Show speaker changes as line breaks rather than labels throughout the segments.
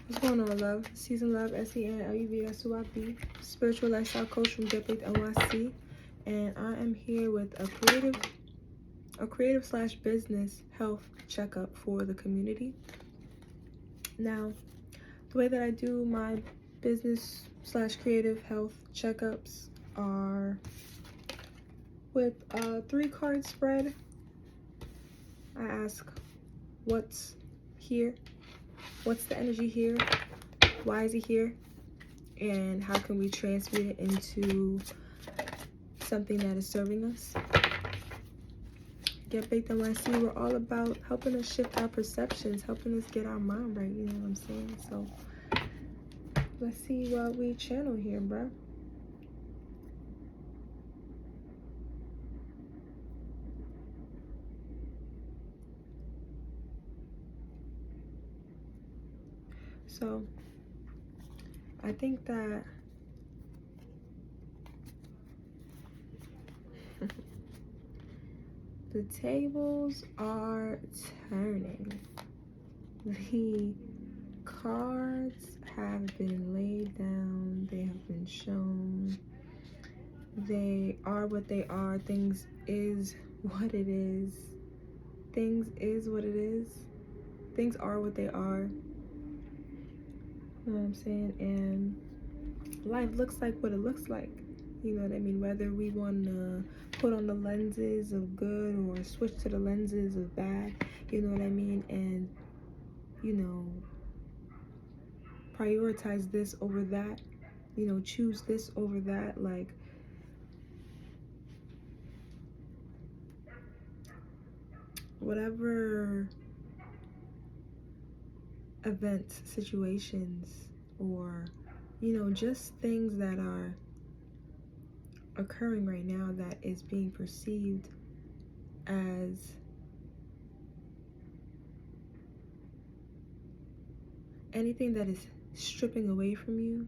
What's going on, love? SznLuv, SznLuv, SznLuv, spiritual lifestyle coach from Get Baked NYC, and I am here with a creative / business health checkup for the community. Now, the way that I do my business / creative health checkups are with a 3-card spread. I ask, what's here? What's the energy here? Why is it here? And how can we transmute it into something that is serving us? Get Baked NYC, we're all about helping us shift our perceptions, helping us get our mind right, you know what I'm saying? So let's see what we channel here, bruh. So I think that the tables are turning. The cards have been laid down. They have been shown. They are what they are. Things is what it is. Things is what it is. Things are what they are. You know what I'm saying? And life looks like what it looks like. You know what I mean? Whether we want to put on the lenses of good or switch to the lenses of bad, you know what I mean? And, you know, prioritize this over that, you know, choose this over that. Like, whatever events, situations, or, you know, just things that are occurring right now that is being perceived as anything that is stripping away from you,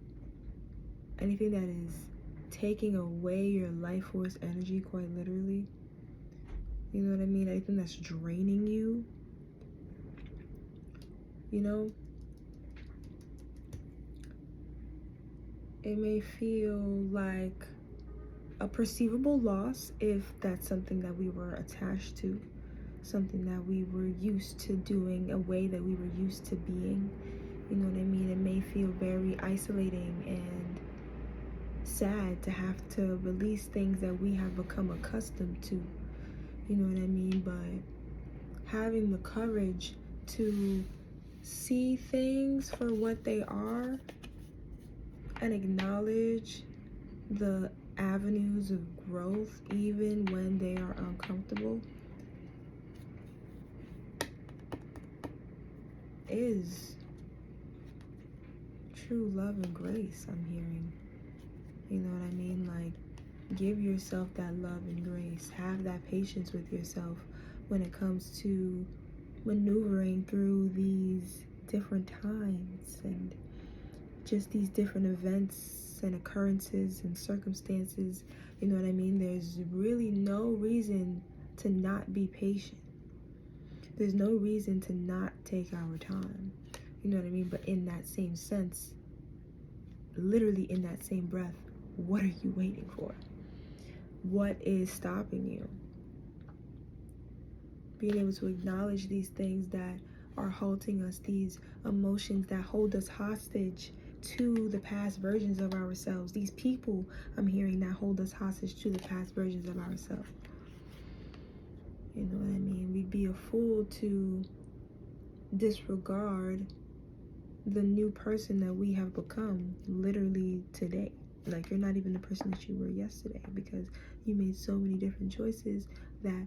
anything that is taking away your life force energy, quite literally, you know what I mean? Anything that's draining you, you know, it may feel like a perceivable loss if that's something that we were attached to, something that we were used to doing, a way that we were used to being, you know what I mean? It may feel very isolating and sad to have to release things that we have become accustomed to, you know what I mean? But having the courage to see things for what they are and acknowledge the avenues of growth even when they are uncomfortable is true love and grace, I'm hearing. You know what I mean? Like, give yourself that love and grace. Have that patience with yourself when it comes to maneuvering through these different times and just these different events and occurrences and circumstances. You know what I mean? There's really no reason to not be patient. There's no reason to not take our time. You know what I mean? But in that same sense, literally in that same breath, what are you waiting for? What is stopping you? Being able to acknowledge these things that are halting us, these emotions that hold us hostage to the past versions of ourselves, these people I'm hearing that hold us hostage to the past versions of ourselves. You know what I mean? We'd be a fool to disregard the new person that we have become literally today. Like, you're not even the person that you were yesterday because you made so many different choices that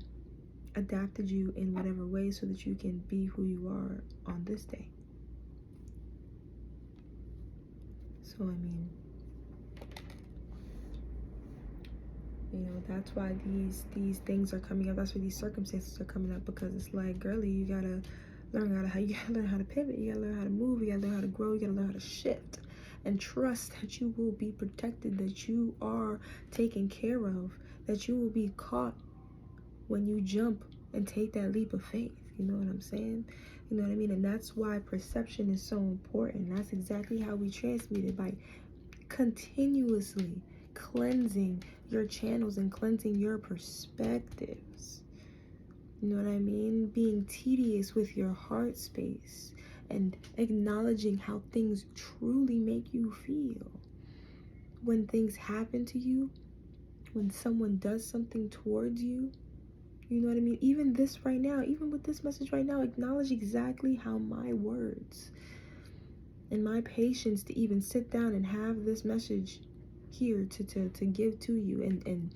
adapted you in whatever way so that you can be who you are on this day. So, I mean, you know, that's why these things are coming up. That's why these circumstances are coming up, because it's like, girly, you gotta learn how to pivot. You gotta learn how to move. You gotta learn how to grow. You gotta learn how to shift, and trust that you will be protected, that you are taken care of, that you will be caught when you jump and take that leap of faith. You know what I'm saying? You know what I mean? And that's why perception is so important. That's exactly how we transmute it, by continuously cleansing your channels and cleansing your perspectives. You know what I mean? Being tedious with your heart space and acknowledging how things truly make you feel. When things happen to you, when someone does something towards you, you know what I mean? Even this right now, even with this message right now, acknowledge exactly how my words and my patience to even sit down and have this message here to give to you, and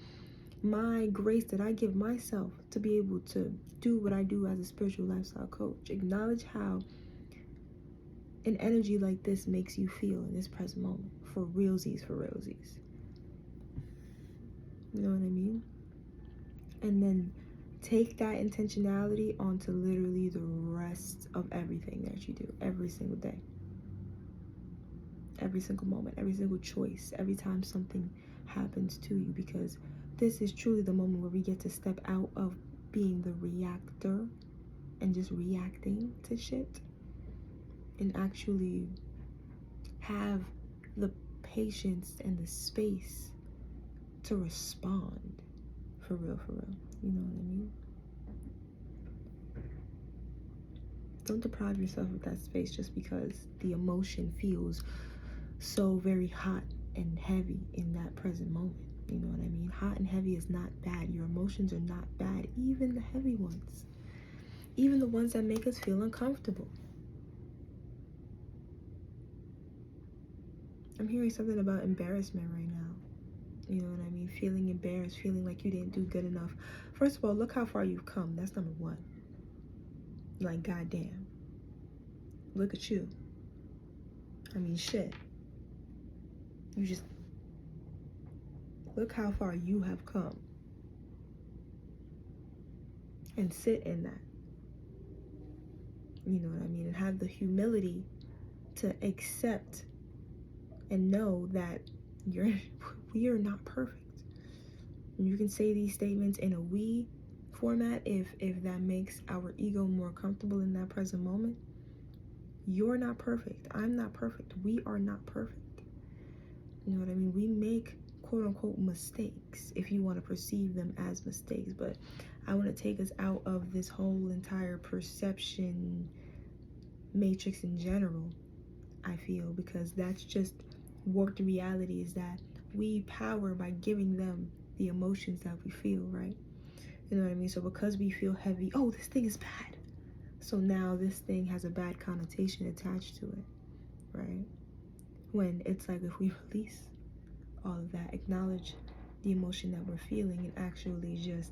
my grace that I give myself to be able to do what I do as a spiritual lifestyle coach. Acknowledge how an energy like this makes you feel in this present moment. For realsies, for realsies. You know what I mean? And then take that intentionality onto literally the rest of everything that you do every single day. Every single moment, every single choice, every time something happens to you, because this is truly the moment where we get to step out of being the reactor and just reacting to shit, and actually have the patience and the space to respond for real, for real. You know what I mean? Don't deprive yourself of that space just because the emotion feels so very hot and heavy in that present moment. You know what I mean? Hot and heavy is not bad. Your emotions are not bad, even the heavy ones, even the ones that make us feel uncomfortable. I'm hearing something about embarrassment right now. You know what I mean? Feeling embarrassed, feeling like you didn't do good enough. First of all, look how far you've come. That's number one. Like, goddamn. Look at you. I mean, shit. You just look how far you have come. And sit in that. You know what I mean? And have the humility to accept and know that we are not perfect. And you can say these statements in a we format if that makes our ego more comfortable in that present moment. You're not perfect. I'm not perfect. We are not perfect. You know what I mean? We make quote unquote mistakes, if you want to perceive them as mistakes. But I want to take us out of this whole entire perception matrix in general, I feel, because that's just warped realities that we power by giving them the emotions that we feel, right? You know what I mean? So because we feel heavy, oh, this thing is bad. So now this thing has a bad connotation attached to it, right? When it's like, if we release all of that, acknowledge the emotion that we're feeling, and actually just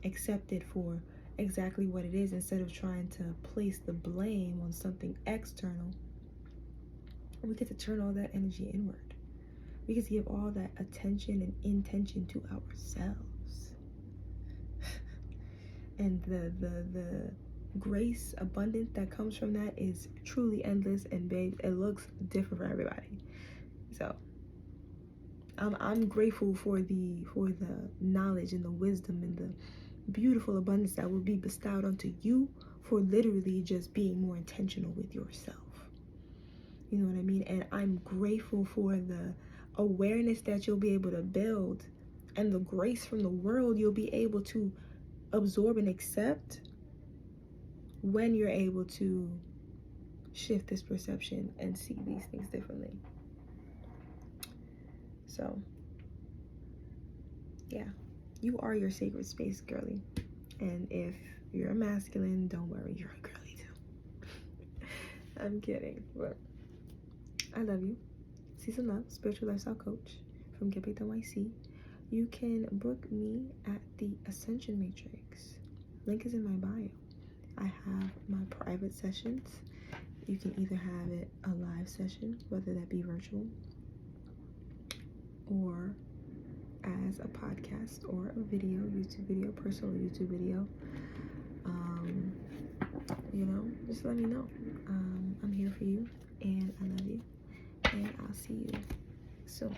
accept it for exactly what it is, instead of trying to place the blame on something external, we get to turn all that energy inward. We get to give all that attention and intention to ourselves. And the grace abundant that comes from that is truly endless, and babe, it looks different for everybody. So I'm grateful for the knowledge and the wisdom and the beautiful abundance that will be bestowed onto you for literally just being more intentional with yourself. You know what I mean? And I'm grateful for the awareness that you'll be able to build, and the grace from the world you'll be able to absorb and accept when you're able to shift this perception and see these things differently. So yeah, you are your sacred space, girly. And if you're a masculine, don't worry, you're a girly too. I'm kidding, but I love you. SznLuv, spiritual lifestyle coach from Get Baked NYC. You can book me at the Ascension Matrix. Link is in my bio. I have my private sessions. You can either have it a live session, whether that be virtual, or as a podcast or a video, YouTube video, personal YouTube video. You know, just let me know. I'm here for you, and I love you, and I'll see you soon.